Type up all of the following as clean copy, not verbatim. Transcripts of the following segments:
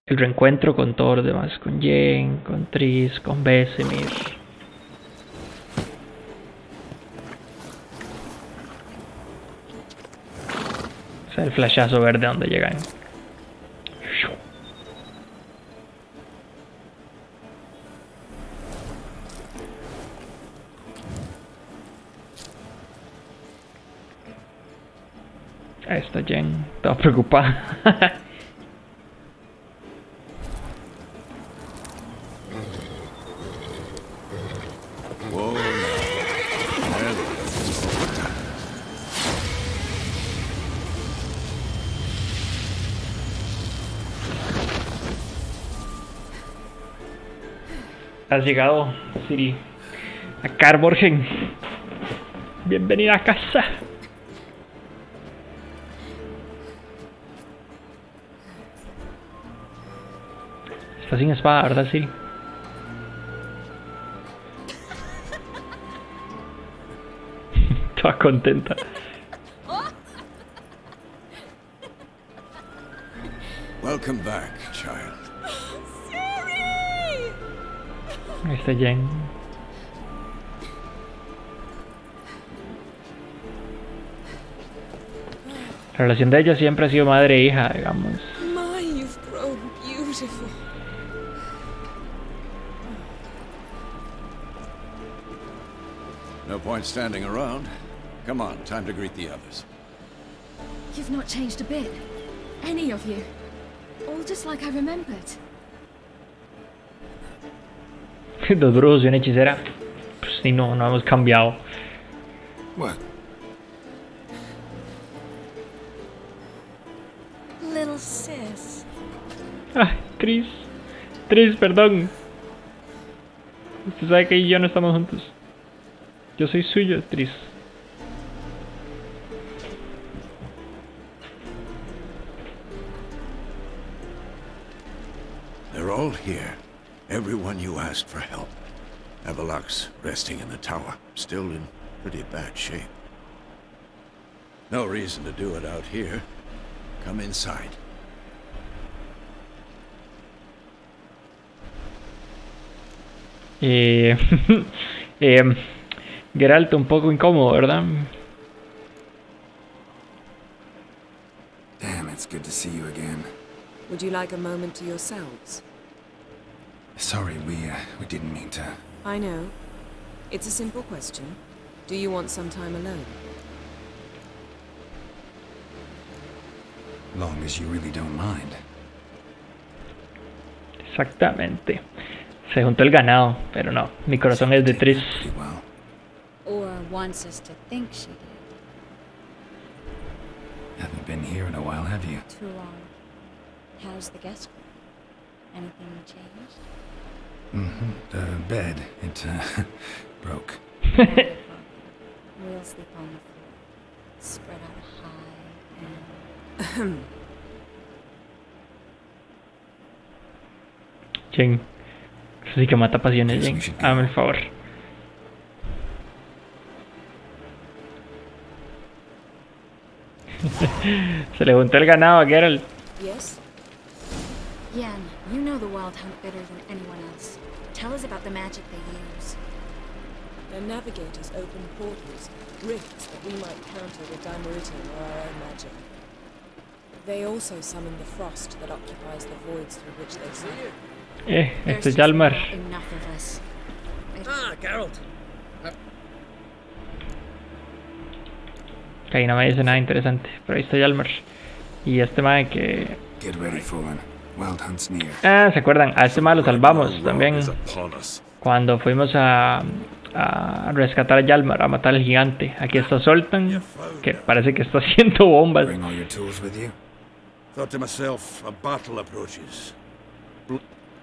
el reencuentro con todos los demás, con Jen, con Tris, con Vesemir. O sea, el flashazo verde donde llegan. Ahí está Jen, toda preocupada. Has llegado, Siri, a Kaer Morhen. Bienvenida a casa. Está sin espada, ¿verdad, Siri? Toda contenta. Welcome back, child. Ahí está Jen. La relación de ellos siempre ha sido madre e hija, digamos. My, you've grown beautiful. No point standing around. Come on, time to greet the others. You've not changed a bit. Any of you. All just like I remembered. Dos brujos y una hechicera. Pues sí, no hemos cambiado. What? Little sis. Ay, Tris. Tris, perdón. Usted sabe que yo no estamos juntos. Yo soy suyo, Tris. They're all here. Everyone you asked for help. Avalok's resting in the tower, still in pretty bad shape. No reason to do it out here. Come inside. Geralt un poco incómodo, ¿verdad? Damn, it's good to see you again. Would you like a moment to yourselves? Sorry, we didn't mean to. I know. It's a simple question. Do you want some time alone? Long as you really don't mind. Exactamente. Se juntó el ganado, pero no. Mi corazón es de Tris. Pretty well. Or wants us to think she did. Haven't been here in a while, have you? Too long. How's the guest room? Anything changed? Mm-hmm. The bed, it broke. We'll sleep on the floor. Spread out high and... Jen. Eso sí que mata pasiones, Jen. Hágame el favor. Se le juntó el ganado a Geralt. Yes? Yen, you know the Wild Hunt better than anyone else. Tell us about the magic they use. Their navigators open portals, rifts that we might counter with Dimeritium or our own magic. They also summon the frost that occupies the voids through which they suffer. Este es Hjalmar. Enough of us. Geralt. Que ahí no me dice nada interesante. Pero ahí está Hjalmar. Y este mae que... Get ready, Fallen. Wild Hunt's near. Ah, ¿se acuerdan? A este mae lo salvamos también. Cuando fuimos a rescatar a Hjalmar, a matar al gigante. Aquí está Zoltan, que parece que está haciendo bombas. Bring all your tools with you? Thought to myself, a battle approaches.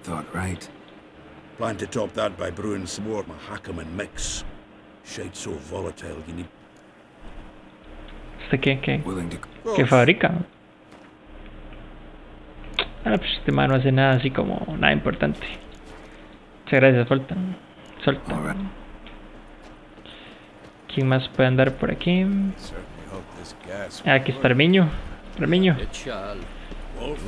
Thought right. Plan to top that by brewing some more Mahakaman mix. Shade so volatile, you need... ¿Este qué Willing to... fabrica? Ah, pues este man no hace nada así como nada importante. Muchas gracias, Zoltan. Alright. ¿Quién más puede andar por aquí? Certainly hope this gas... Ah, aquí está Armiño. Armiño.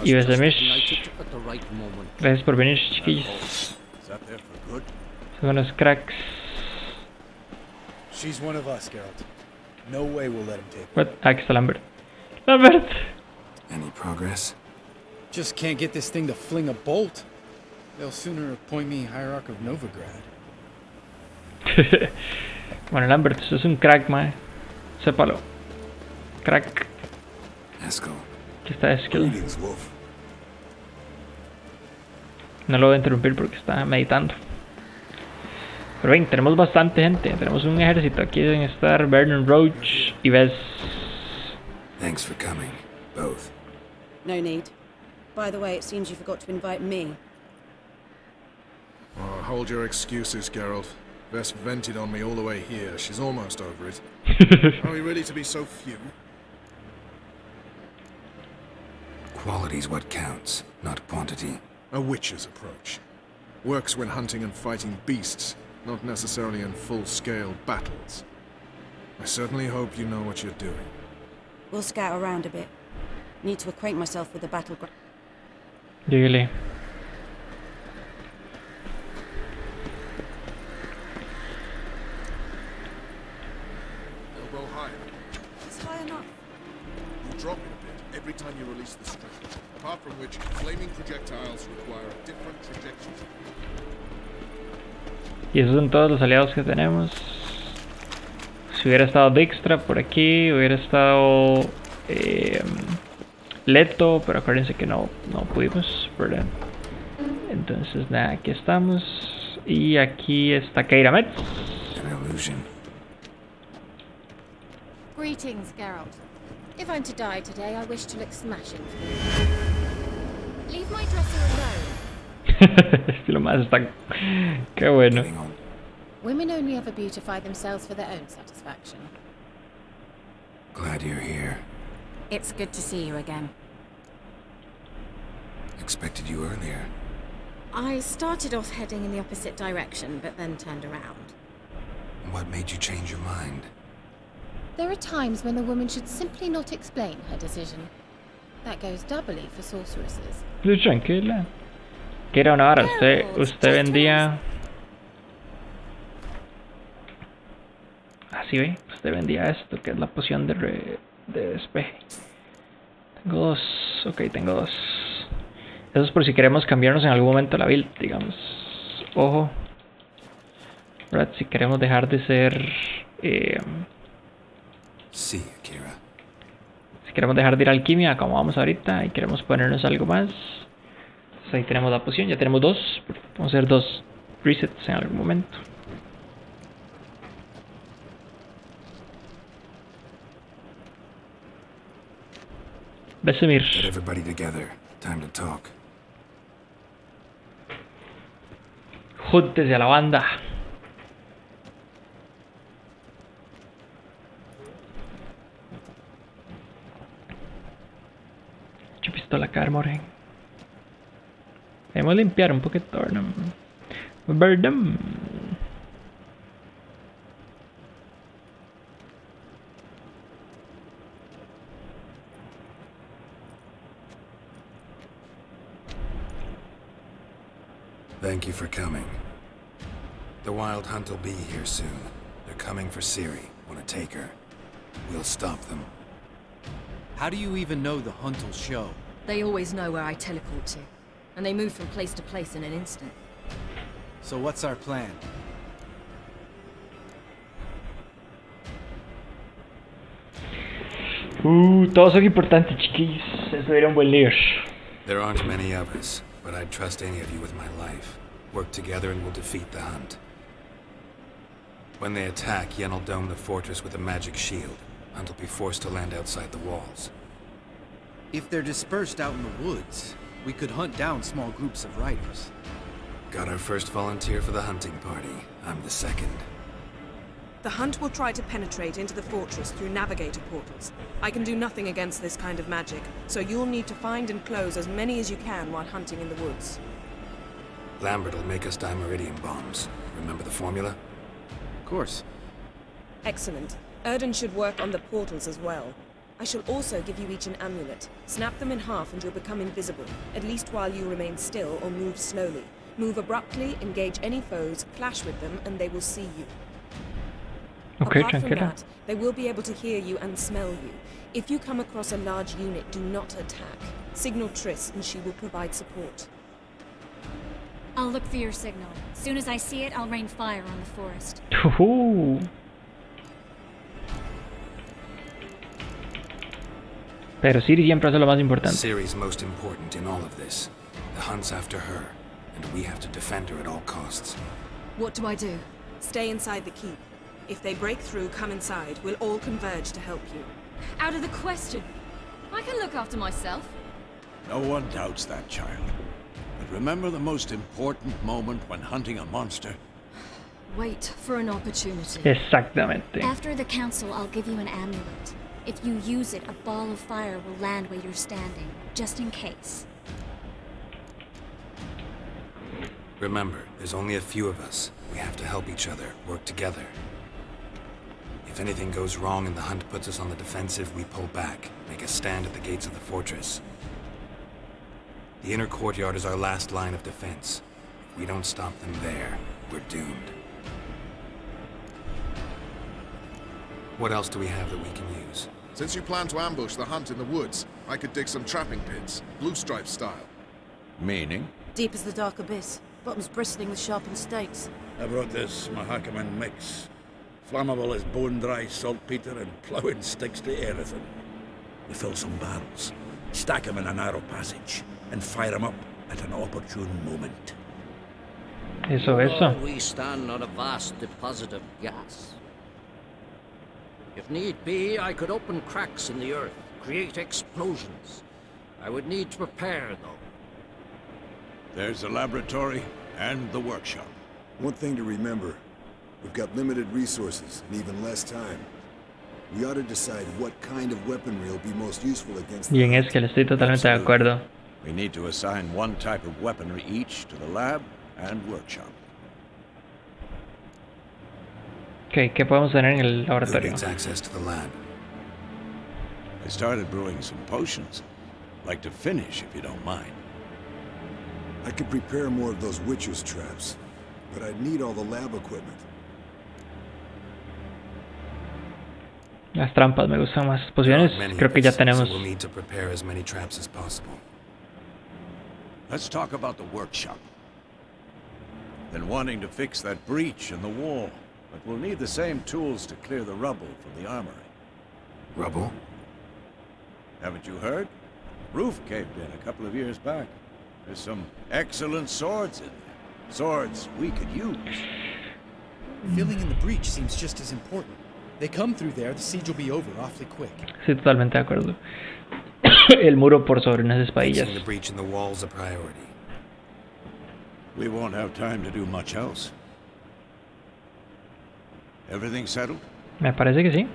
Y Besemish. I took it at the right moment. Gracias por venir, chiquillos. Is that there for good? Son unos cracks. She's one of us, Geralt. No way we'll let him take her. What? Aquí está Lambert. Lambert. Any progress? Just can't get this thing to fling a bolt. They'll sooner appoint me Hierarch of Novigrad. Bueno, Lambert, eso es un crack, mae. Sépalo. Crack. Eskel. Aquí está Eskel. Greetings, Wolf. No lo voy a interrumpir porque está meditando. Pero bien, tenemos bastante gente. Tenemos un ejército. Aquí deben estar Vernon Roach y Bess. Thanks for coming, both. No need. By the way, it seems you forgot to invite me. Oh, hold your excuses, Geralt. Vess vented on me all the way here. She's almost over it. Are we ready to be so few? Quality's what counts, not quantity. A witch's approach. Works when hunting and fighting beasts, not necessarily in full-scale battles. I certainly hope you know what you're doing. We'll scout around a bit. Need to acquaint myself with the battleground. Dígale. Elbow higher. It's high enough. You drop it a bit every time you release the string. Apart from which, flaming projectiles require a different trajectory. Y esos son todos los aliados que tenemos. Si hubiera estado Dijkstra por aquí, hubiera estado Leto, pero acuérdense que no pudimos, ¿verdad? Entonces nada, aquí estamos. Y aquí está Kaer An illusion. Greetings, Geralt. If I'm to die today, I wish to look smashing for you. Leave my dresser alone. Es que lo más está... Qué bueno. Getting on. Women only ever beautify themselves for their own satisfaction. Glad you're here. It's good to see you again. Expected you earlier. I started off heading in the opposite direction, but then turned around. What made you change your mind? There are times when a woman should simply not explain her decision. That goes doubly for sorceresses. Tranquila. Que era una hora. Usted vendía... Así ve. Usted vendía esto, que es la poción de despeje. Tengo dos. Ok, tengo dos. Eso es por si queremos cambiarnos en algún momento la build, digamos. Ojo. ¿Verdad? Si queremos dejar de ser... Sí, Akira. Si queremos dejar de ir a alquimia, como vamos ahorita, y queremos ponernos algo más. Entonces ahí tenemos la poción, ya tenemos dos. Vamos a hacer dos resets en algún momento. Besemir. Get everybody together. Time to talk. Júntese a la banda. Mucha pistola Kaer, Morhen. Debemos limpiar un poquito, ¿verdad? Thank you for coming. The Wild Hunt will be here soon. They're coming for Ciri. Want to take her? We'll stop them. How do you even know the hunt will show? They always know where I teleport to, and they move from place to place in an instant. So what's our plan? Todos son importantes, chiquillos. Eso era un buen líder. There aren't many of us, but I'd trust any of you with my life. Work together and we'll defeat the hunt. When they attack, Yen will dome the fortress with a magic shield. Hunt will be forced to land outside the walls. If they're dispersed out in the woods, we could hunt down small groups of riders. Got our first volunteer for the hunting party. I'm the second. The hunt will try to penetrate into the fortress through navigator portals. I can do nothing against this kind of magic, so you'll need to find and close as many as you can while hunting in the woods. Lambert will make us dimeridium bombs. Remember the formula? Of course. Excellent. Erden should work on the portals as well. I shall also give you each an amulet. Snap them in half and you'll become invisible, at least while you remain still or move slowly. Move abruptly, engage any foes, clash with them, and they will see you. Ok, Apart from tranquila. that, they will be able to hear you and smell you. If you come across a large unit, do not attack. Signal Triss and she will provide support. I'll look for your signal. Soon as I see it, I'll rain fire on the forest. Pero Ciri siempre hace lo más importante. Ciri's most important in all of this. The hunt's after her, and we have to defend her at all costs. What do I do? Stay inside the keep. If they break through, come inside. We'll all converge to help you. Out of the question. I can look after myself. No one doubts that, child. But remember the most important moment when hunting a monster? Wait for an opportunity. Exactamente. After the council, I'll give you an amulet. If you use it, a ball of fire will land where you're standing, just in case. Remember, there's only a few of us. We have to help each other, work together. If anything goes wrong and the hunt puts us on the defensive, we pull back, make a stand at the gates of the fortress. The inner courtyard is our last line of defense. If we don't stop them there, we're doomed. What else do we have that we can use? Since you plan to ambush the hunt in the woods, I could dig some trapping pits, blue stripe style. Meaning? Deep as the dark abyss. Bottoms bristling with sharpened stakes. I brought this Mahakaman mix. Flammable as bone-dry saltpeter and ploughing sticks to anything. We fill some barrels, stack them in a narrow passage, and fire them up at an opportune moment. Eso. We stand on a vast deposit of gas. If need be, I could open cracks in the earth, create explosions. I would need to prepare, though. There's the laboratory and the workshop. One thing to remember, we've got limited resources and even less time. We ought to decide what kind of weaponry will be most useful against Bien, es que estoy totalmente de acuerdo. We need to assign one type of weaponry each to the lab and workshop. Ok, ¿qué podemos tener en el laboratorio? Who needs access to the lab? I started brewing some potions. Like to finish, if you don't mind. I could prepare more of those witches' traps, but I'd need all the lab equipment. Las trampas me gustan más. Pociones, creo que ya tenemos. So we'll need to prepare as many traps as possible. Let's talk about the workshop. Been wanting to fix that breach in the wall, but we'll need the same tools to clear the rubble from the armory. Rubble? Haven't you heard? Roof caved in a couple of years back. There's some excellent swords in there. Swords we could use. Filling in the breach seems just as important. They come through there, the siege will be over awfully quick. Sí, totalmente de acuerdo. El muro por sobre unas espadillas. Fixing the breach in the wall's a priority. We won't have time to do much else. Everything settled? Me parece que sí.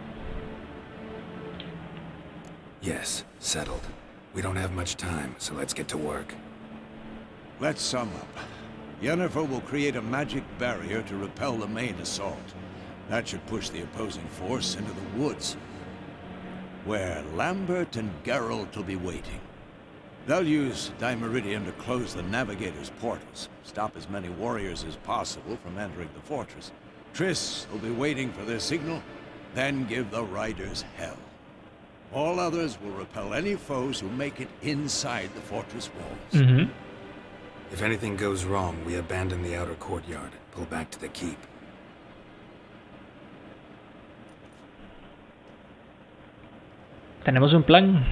Yes, settled. We don't have much time, so let's get to work. Let's sum up. Yennefer will create a magic barrier to repel the main assault. That should push the opposing force into the woods, where Lambert and Geralt will be waiting. They'll use Dimeridium to close the Navigator's portals, stop as many warriors as possible from entering the fortress. Triss will be waiting for their signal, then give the riders hell. All others will repel any foes who make it inside the fortress walls. Mm-hmm. If anything goes wrong, we abandon the outer courtyard, pull back to the keep. Tenemos un plan.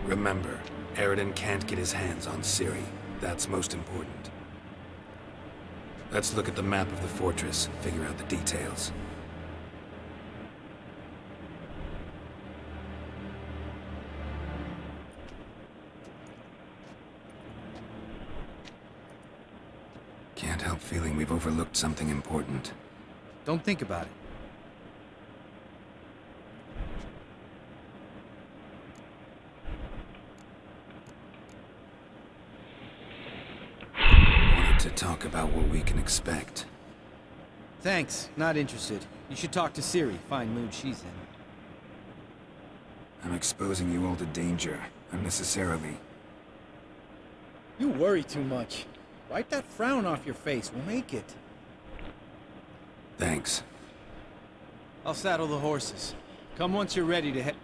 Remember, Eridan can't get his hands on Ciri. That's most important. Let's look at the map of the fortress, figure out the details. Can't help feeling we've overlooked something important. Don't think about it. Wanted to talk about what we can expect. Thanks, not interested. You should talk to Ciri, fine mood she's in. I'm exposing you all to danger, unnecessarily. You worry too much. Wipe that frown off your face. We'll make it. Thanks. I'll saddle the horses. Come once you're ready to head.